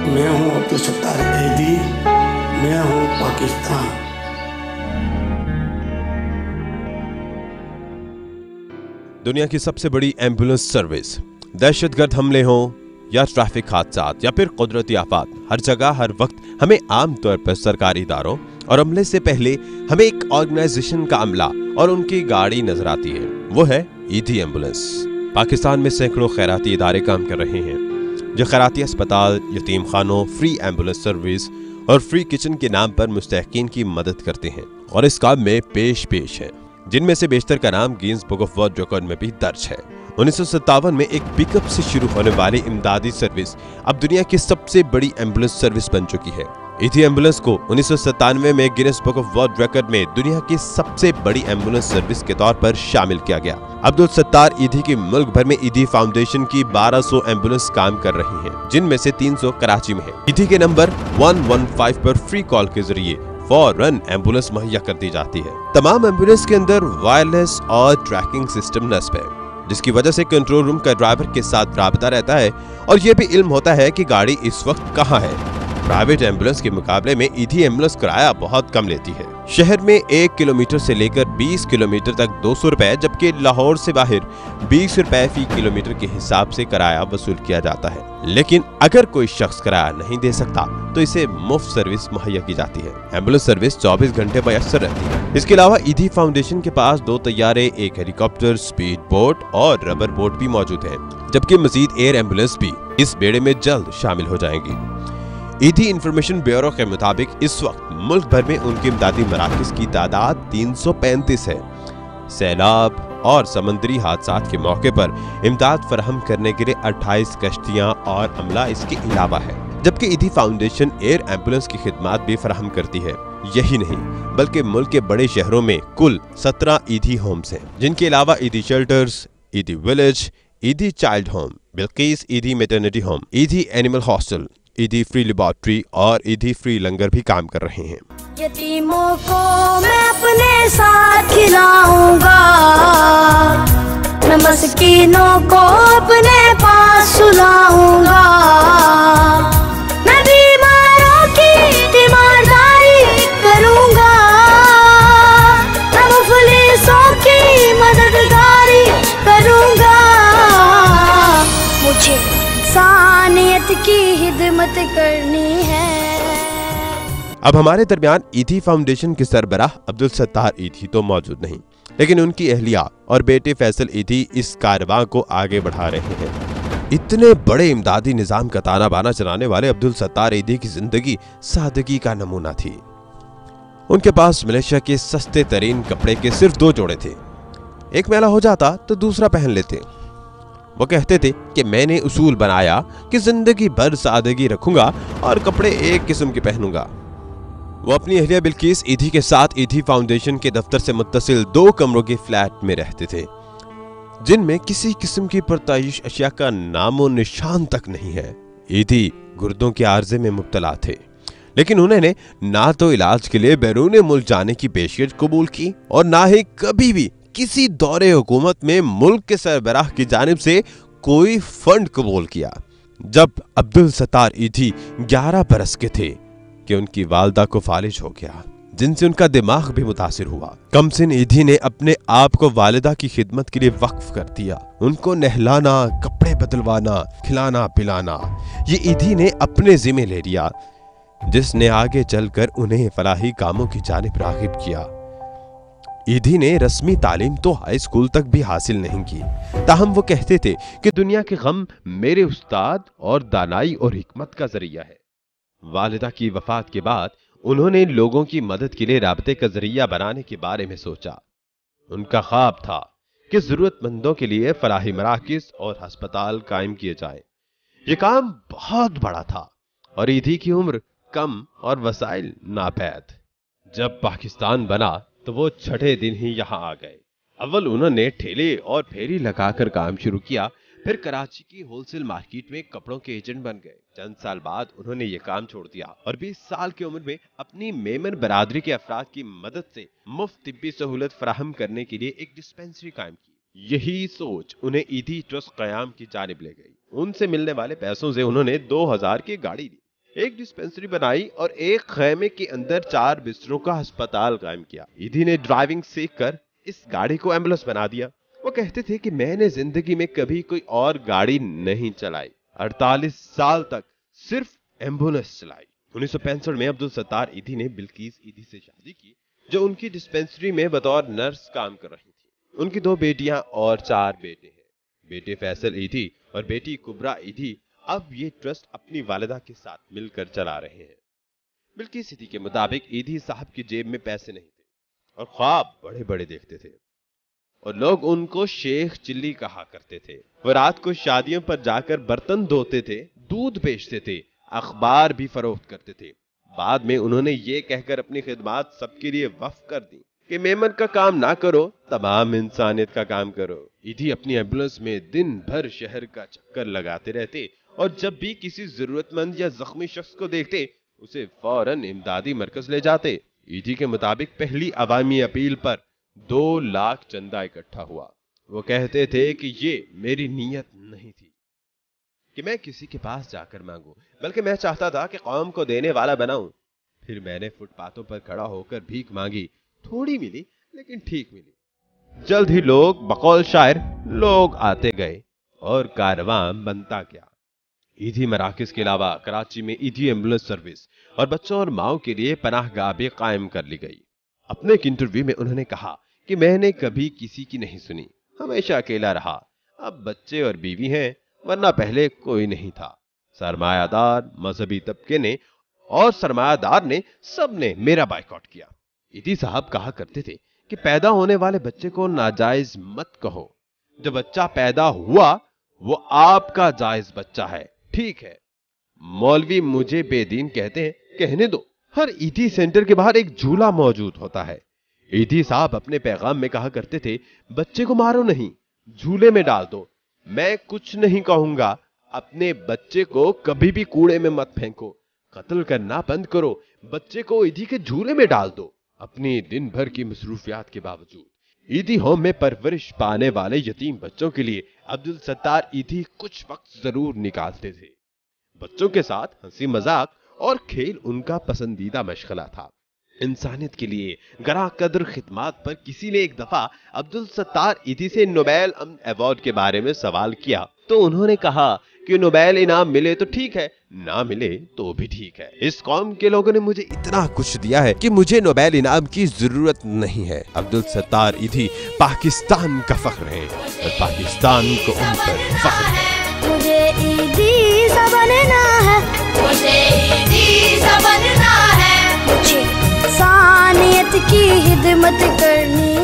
मैं हूं अब्दुल सत्तार ईदी, मैं हूं पाकिस्तान। दुनिया की सबसे बड़ी एम्बुलेंस सर्विस, दहशतगर्द हमले हों या ट्रैफिक हादसात या फिर कुदरती आफात, हर जगह हर वक्त हमें आम तौर पर सरकारी इदारों और अमले से पहले हमें एक ऑर्गेनाइजेशन का अमला और उनकी गाड़ी नजर आती है। वो है ईदी एम्बुलेंस। पाकिस्तान में सैकड़ों खैराती इदारे काम कर रहे हैं जो खैराती अस्पताल, यतीम खानों, फ्री एम्बुलेंस सर्विस और फ्री किचन के नाम पर मुस्तहकीन की मदद करते हैं और इस काम में पेश है, जिनमें से बेशतर का नाम Guinness book of world record में भी दर्ज है। 1957 में एक पिकअप से शुरू होने वाली इमदादी सर्विस अब दुनिया की सबसे बड़ी एम्बुलेंस सर्विस बन चुकी है। ईदी एम्बुलेंस को 1997 में Guinness book of world record में दुनिया की सबसे बड़ी एम्बुलेंस सर्विस के तौर पर शामिल किया गया। अब्दुल सत्तार ईदी की मुल्क भर में ईदी फाउंडेशन की 1200 एम्बुलेंस काम कर रही हैं, जिनमें से 300 कराची में है। ईदी के नंबर 115 पर फ्री कॉल के जरिए फौरन एम्बुलेंस मुहैया कर दी जाती है। तमाम एम्बुलेंस के अंदर वायरलेस और ट्रैकिंग सिस्टम नस्ब है, जिसकी वजह से कंट्रोल रूम का ड्राइवर के साथ राबता रहता है और ये भी इल्म होता है कि गाड़ी इस वक्त कहाँ है। प्राइवेट एम्बुलेंस के मुकाबले में ईदी एम्बुलेंस किराया बहुत कम लेती है। शहर में 1 किलोमीटर से लेकर 20 किलोमीटर तक 200 रुपए, जबकि लाहौर से बाहर 20 रुपए फी किलोमीटर के हिसाब से किराया वसूल किया जाता है। लेकिन अगर कोई शख्स किराया नहीं दे सकता तो इसे मुफ्त सर्विस मुहैया की जाती है। एम्बुलेंस सर्विस 24 घंटे मयसर रहती है। इसके अलावा ईदी फाउंडेशन के पास 2 तैयारे, 1 हेलीकॉप्टर, स्पीड बोट और रबर बोट भी मौजूद है, जबकि मजीद एयर एम्बुलेंस भी इस बेड़े में जल्द शामिल हो जाएंगी। ईदी इंफॉर्मेशन ब्यूरो के मुताबिक इस वक्त मुल्क भर में उनके इमदादी मराकज़ की तादाद 335 है। सैलाब और समंदरी हादसात के मौके पर इमदाद फराहम करने के लिए 28 कश्तियां और अमला इसके अलावा है, जबकि ईदी फाउंडेशन एयर एम्बुलेंस की खिदमात भी फराहम करती है। यही नहीं बल्कि मुल्क के बड़े शहरों में कुल 17 ईदी होम्स हैं, जिनके अलावा ईदी शेल्टर्स, ईदी विलेज, ईदी चाइल्ड होम, बिल्किस ईदी मैटरनिटी होम, ईदी एनिमल हॉस्टल, ईदी फ्री लेबोरेटरी और ईदी फ्री लंगर भी काम कर रहे हैं। यतीमों को मैं अपने साथ खिलाऊंगा, मैं मस्कीनों को अपने पास सुलाऊंगा, मैं बीमारों की तीमारदारी करूंगा, मैं मुफलिसों की मददगारी करूंगा, मुझे इंसानियत की हिदमत करनी है। अब हमारे दरमियान ईदी फाउंडेशन के सरबराह अब्दुल सत्तार ईदी तो मौजूद नहीं, लेकिन उनकी अहलिया और बेटे फैसल ईदी इस कारवां को आगे बढ़ा रहे हैं। इतने बड़े इमदादी निजाम का ताना बाना चलाने वाले अब्दुल सत्तार ईदी की जिंदगी सादगी का नमूना थी। उनके पास मलेशिया के सस्ते तरीन कपड़े के सिर्फ 2 जोड़े थे। एक मैला हो जाता तो दूसरा पहन लेते। वो कहते थे कि मैंने उसूल बनाया कि जिंदगी भर सादगी रखूंगा और कपड़े एक किस्म के पहनूंगा। वो अपनी अहलिया बिल्किस ईदी के साथ ईदी फाउंडेशन के दफ्तर से मुत्तसिल 2 कमरों के फ्लैट में रहते थे, जिनमें किसी किस्म की परताइश अशिया का नामो निशान तक नहीं है। ईदी गुर्दों के आर्जे में मुब्तला थे, लेकिन उन्होंने ना तो इलाज के लिए बैरून मुल्क जाने की पेशकश कबूल की और ना ही कभी भी किसी दौरे हुकूमत में मुल्क के सरबराह की जानिब से कोई फंड कबूल किया। जब अब्दुल सत्तार ईदी 11 बरस के थे कि उनकी वालदा को फालिज हो गया, जिनसे उनका दिमाग भी मुतासिर हुआ। कमसिन ईदी ने अपने आप को वालिदा की खिदमत के लिए वक्फ कर दिया। उनको नहलाना, कपड़े बदलवाना, खिलाना पिलाना ये ईदी ने अपने जिम्मे ले लिया, जिसने आगे चलकर उन्हें फलाही कामों की जानिब रागिब किया। ईदी ने रस्मी तालीम तो हाई स्कूल तक भी हासिल नहीं की, ताहम वो कहते थे कि दुनिया के गम मेरे उस्ताद और दानाई और हिकमत का जरिया है। वालिदा की वफात के बाद उन्होंने लोगों की मदद के लिए राबते का जरिया बनाने के बारे में सोचा। उनका ख्वाब था कि जरूरतमंदों के लिए फलाही मराकिज और अस्पताल कायम किए जाएं। ये काम बहुत बड़ा था और ईदी की उम्र कम और वसाइल नापैद। जब पाकिस्तान बना तो वो छठे दिन ही यहाँ आ गए। अव्वल उन्होंने ठेले और फेरी लगाकर काम शुरू किया, फिर कराची की होलसेल मार्केट में कपड़ों के एजेंट बन गए। चंद साल बाद उन्होंने ये काम छोड़ दिया और 20 साल की उम्र में अपनी मेमन बरादरी के अफराद की मदद से मुफ्त तिब्बी सहूलत फराहम करने के लिए एक डिस्पेंसरी कायम की। यही सोच उन्हें ईदी ट्रस्ट कयाम की जानिब ले गई। उनसे मिलने वाले पैसों से उन्होंने 2000 की गाड़ी ली। ایک ڈسپینسری بنائی اور ایک خیمے کے اندر 4 بستروں کا ہسپتال قائم کیا۔ ایدھی نے ڈرائیونگ سیکھ کر اس گاڑی کو ایمبولینس بنا دیا۔ وہ کہتے تھے کہ میں نے زندگی میں کبھی کوئی اور گاڑی نہیں چلائی، 48 سال تک صرف ایمبولینس چلائی۔ 1965 میں عبدالستار ایدھی نے بلقیس ایدھی سے شادی کی، جو ان کی ڈسپینسری میں بطور نرس کام کر رہی تھی۔ ان کی 2 بیٹیاں اور 4 بیٹے ہیں۔ بیٹے فیصل ایدھی اور بیٹی کبرا ایدھی اب یہ ٹرسٹ اپنی والدہ کے ساتھ مل کر چلا رہے ہیں۔ بلقیس ایدھی کے مطابق ایدھی صاحب کی جیب میں پیسے نہیں تھے اور خواب بڑے بڑے دیکھتے تھے، اور لوگ ان کو شیخ چلی کہا کرتے تھے۔ وہ رات کو شادیوں پر جا کر برتن دھوتے تھے، دودھ بیچتے تھے، اخبار بھی فروخت کرتے تھے۔ بعد میں انہوں نے یہ کہہ کر اپنی خدمات سب کے لیے وقف کر دی کہ میمن کا کام نہ کرو، تمام انسانیت کا کام کرو۔ ایدھی اپنی ایمبولینس میں دن بھر شہر کا چکر لگاتے رہتے، اور جب بھی کسی ضرورت مند یا زخمی شخص کو دیکھتے اسے فوراً امدادی مرکز لے جاتے۔ ایدھی کے مطابق پہلی عوامی اپیل پر 2 لاکھ چندہ اکٹھا ہوا۔ وہ کہتے تھے کہ یہ میری نیت نہیں تھی کہ میں کسی کے پاس جا کر مانگوں، بلکہ میں چاہتا تھا کہ قوم کو دینے والا بناؤں۔ پھر میں نے فٹ پاتھوں پر کھڑا ہو کر بھیک مانگی، تھوڑی ملی لیکن ٹھیک ملی۔ جلد ہی لوگ بقول شاعر لوگ آتے گئے اور کارواں بنتا گیا۔ ایدھی مراکز کے علاوہ کراچی میں ایدھی ایمبولینس سروس اور بچوں اور ماؤں کے لیے پناہ گاہ بھی قائم کر لی گئی۔ اپنے ایک انٹرویو میں انہوں نے کہا کہ میں نے کبھی کسی کی نہیں سنی، ہمیشہ اکیلا رہا۔ اب بچے اور بیوی ہیں، ورنہ پہلے کوئی نہیں تھا۔ سرمایہ دار، مذہبی طبقے نے اور سرمایہ دار نے سب نے میرا بائیکاٹ کیا۔ ایدھی صاحب کہا کرتے تھے کہ پیدا ہونے والے بچے کو ناجائز مت کہو، جو بچہ پیدا ہوا وہ آپ کا جائز بچہ ہے، ٹھیک ہے؟ مولوی مجھے بے دین کہتے ہیں، کہنے دو۔ ہر ایدھی سینٹر کے باہر ایک جھولا موجود ہوتا ہے۔ ایدھی صاحب اپنے پیغام میں کہا کرتے تھے، بچے کو مارو نہیں، جھولے میں ڈال دو۔ میں کچھ نہیں کہوں گا، اپنے بچے کو کبھی بھی کوڑے میں مت پھینکو، قتل کرنا بند کرو، بچے کو ایدھی کے جھولے میں ڈال دو۔ اپنی دن بھر کی مصروفیات کے باوجود ایدھی ہوم میں پرورش پانے والے یتیم بچوں کے لیے عبدالستار ایدھی کچھ وقت ضرور نکالتے تھے۔ بچوں کے ساتھ ہنسی مذاق اور کھیل ان کا پسندیدہ مشغلہ تھا۔ انسانیت کے لیے گراں قدر خدمات پر کسی نے ایک دفعہ عبدالستار ایدھی سے نوبیل امن ایوارڈ کے بارے میں سوال کیا تو انہوں نے کہا کہ نوبیل انعام ملے تو ٹھیک ہے، نہ ملے تو بھی ٹھیک ہے۔ اس قوم کے لوگوں نے مجھے اتنا کچھ دیا ہے کہ مجھے نوبیل انعام کی ضرورت نہیں ہے۔ عبدالستار ایدھی پاکستان کا فخر ہے اور پاکستان کو ان پر فخر ہے۔ مجھے ایدھی سا بننا ہے، مجھے ایدھی سا بننا ہے، مجھے انسانیت کی خدمت کرنی